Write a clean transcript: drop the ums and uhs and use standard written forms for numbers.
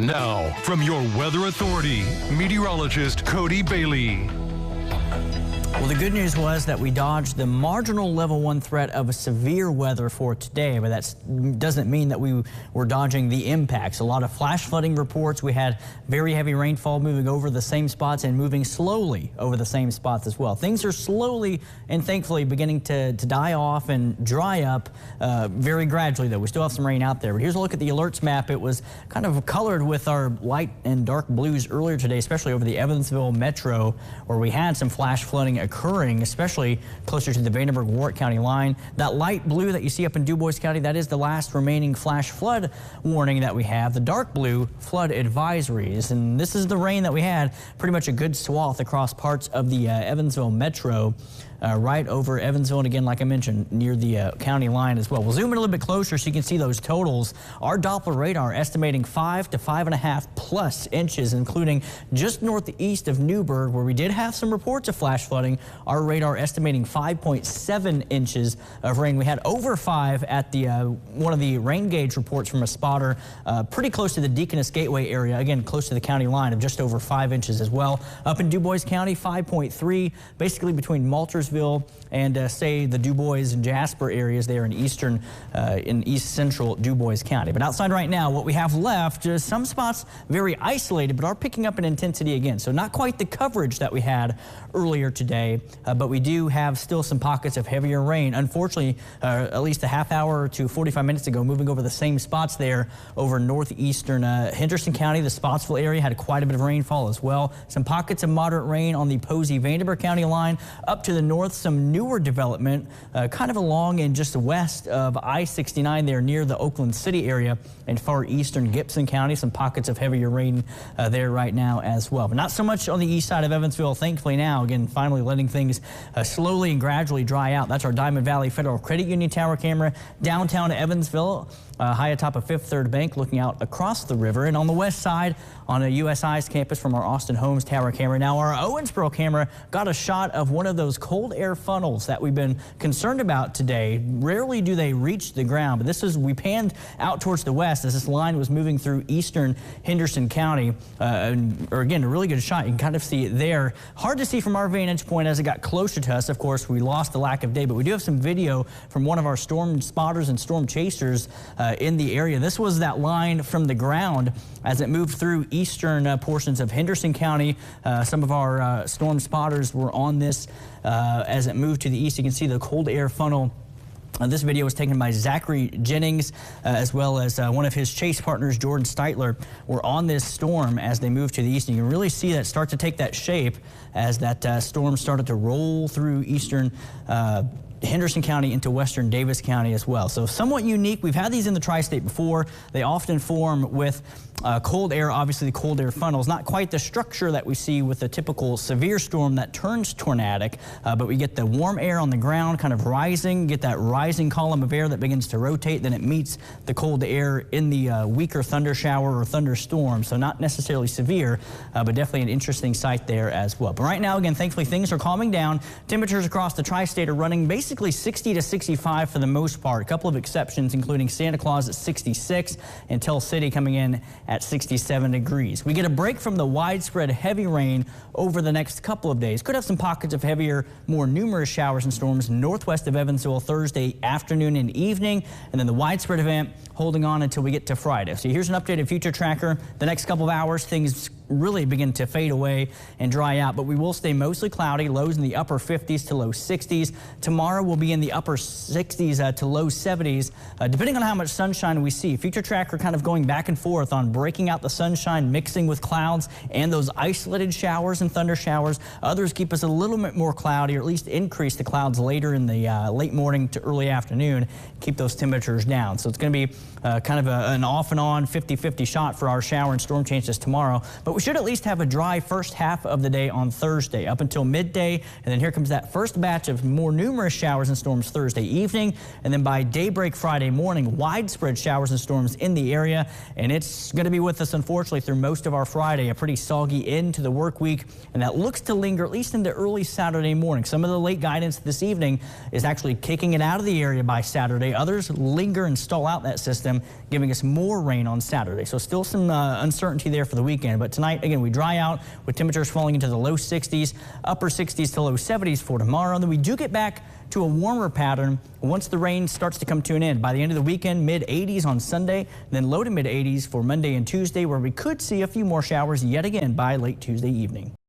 Now, from your weather authority, meteorologist Cody Bailey. Well, the good news was that we dodged the marginal level 1 threat of severe weather for today, but that doesn't mean that we were dodging the impacts. A lot of flash flooding reports. We had very heavy rainfall moving over the same spots and moving slowly over the same spots as well. Things are slowly and thankfully beginning to die off and dry up very gradually, though. We still have some rain out there. But here's a look at the alerts map. It was kind of colored with our light and dark blues earlier today, especially over the Evansville metro, where we had some flash flooding occurring, especially closer to the Vandenberg-Warwick County line. That light blue that you see up in Du Bois County, that is the last remaining flash flood warning that we have. The dark blue, flood advisories. And this is the rain that we had, pretty much a good swath across parts of the Evansville metro. Right over Evansville, and again, like I mentioned, near the county line as well. We'll zoom in a little bit closer so you can see those totals. Our Doppler radar estimating 5 to 5.5 plus inches, including just northeast of Newburgh, where we did have some reports of flash flooding. Our radar estimating 5.7 inches of rain. We had over 5 at the one of the rain gauge reports from a spotter pretty close to the Deaconess Gateway area, again, close to the county line, of just over 5 inches as well. Up in Du Bois County, 5.3, basically between Maltersville and say the Du Bois and Jasper areas there in east central Du Bois County. But outside right now, what we have left is some spots very isolated, but are picking up in intensity again. So not quite the coverage that we had earlier today, but we do have still some pockets of heavier rain. Unfortunately, at least a half hour to 45 minutes ago, moving over the same spots there over northeastern Henderson County. The Spotsville area had quite a bit of rainfall as well. Some pockets of moderate rain on the Posey-Vandenberg County line. Up to the north, some newer development kind of along and just west of I-69 there near the Oakland City area and far eastern Gibson County. Some pockets of heavier rain there right now as well. But not so much on the east side of Evansville, thankfully now. Again, finally letting things slowly and gradually dry out. That's our Diamond Valley Federal Credit Union tower camera downtown Evansville. High atop of Fifth Third Bank, looking out across the river. And on the west side, on a USI's campus from our Austin Homes tower camera. Now, our Owensboro camera got a shot of one of those cold air funnels that we've been concerned about today. Rarely do they reach the ground, but we panned out towards the west as this line was moving through eastern Henderson County. Or again, a really good shot. You can kind of see it there. Hard to see from our vantage point as it got closer to us. Of course, we lost the lack of day, but we do have some video from one of our storm spotters and storm chasers in the area. This was that line from the ground as it moved through eastern portions of Henderson County. Some of our storm spotters were on this as it moved to the east. You can see the cold air funnel. This video was taken by Zachary Jennings, as well as one of his chase partners, Jordan Steitler, were on this storm as they moved to the east. And you can really see that start to take that shape as that storm started to roll through eastern Henderson County into western Davis County as well. So somewhat unique. We've had these in the tri-state before. They often form with cold air, obviously the cold air funnels. Not quite the structure that we see with a typical severe storm that turns tornadic, but we get the warm air on the ground kind of rising, get that rising column of air that begins to rotate, then it meets the cold air in the weaker thunder shower or thunderstorm. So not necessarily severe, but definitely an interesting sight there as well. But right now, again, thankfully things are calming down. Temperatures across the tri-state are running basically 60 to 65 for the most part. A couple of exceptions, including Santa Claus at 66 and Tell City coming in at 67 degrees. We get a break from the widespread heavy rain over the next couple of days. Could have some pockets of heavier, more numerous showers and storms northwest of Evansville Thursday afternoon and evening, and then the widespread event holding on until we get to Friday. So here's an updated future tracker. The next couple of hours, things really begin to fade away and dry out, but we will stay mostly cloudy, lows in the upper 50s to low 60s. Tomorrow will be in the upper 60s to low 70s, depending on how much sunshine we see. Future tracker kind of going back and forth on breaking out the sunshine, mixing with clouds and those isolated showers and thunder showers. Others keep us a little bit more cloudy, or at least increase the clouds later in the late morning to early afternoon, keep those temperatures down. So it's going to be kind of an off and on 50-50 shot for our shower and storm chances tomorrow. But but we should at least have a dry first half of the day on Thursday up until midday. And then here comes that first batch of more numerous showers and storms Thursday evening. And then by daybreak Friday morning, widespread showers and storms in the area. And it's going to be with us, unfortunately, through most of our Friday, a pretty soggy end to the work week. And that looks to linger at least into early Saturday morning. Some of the late guidance this evening is actually kicking it out of the area by Saturday. Others linger and stall out that system, giving us more rain on Saturday. So still some uncertainty there for the weekend. But tonight, again, we dry out with temperatures falling into the low 60s, upper 60s to low 70s for tomorrow. And then we do get back to a warmer pattern once the rain starts to come to an end. By the end of the weekend, mid 80s on Sunday, then low to mid 80s for Monday and Tuesday, where we could see a few more showers yet again by late Tuesday evening.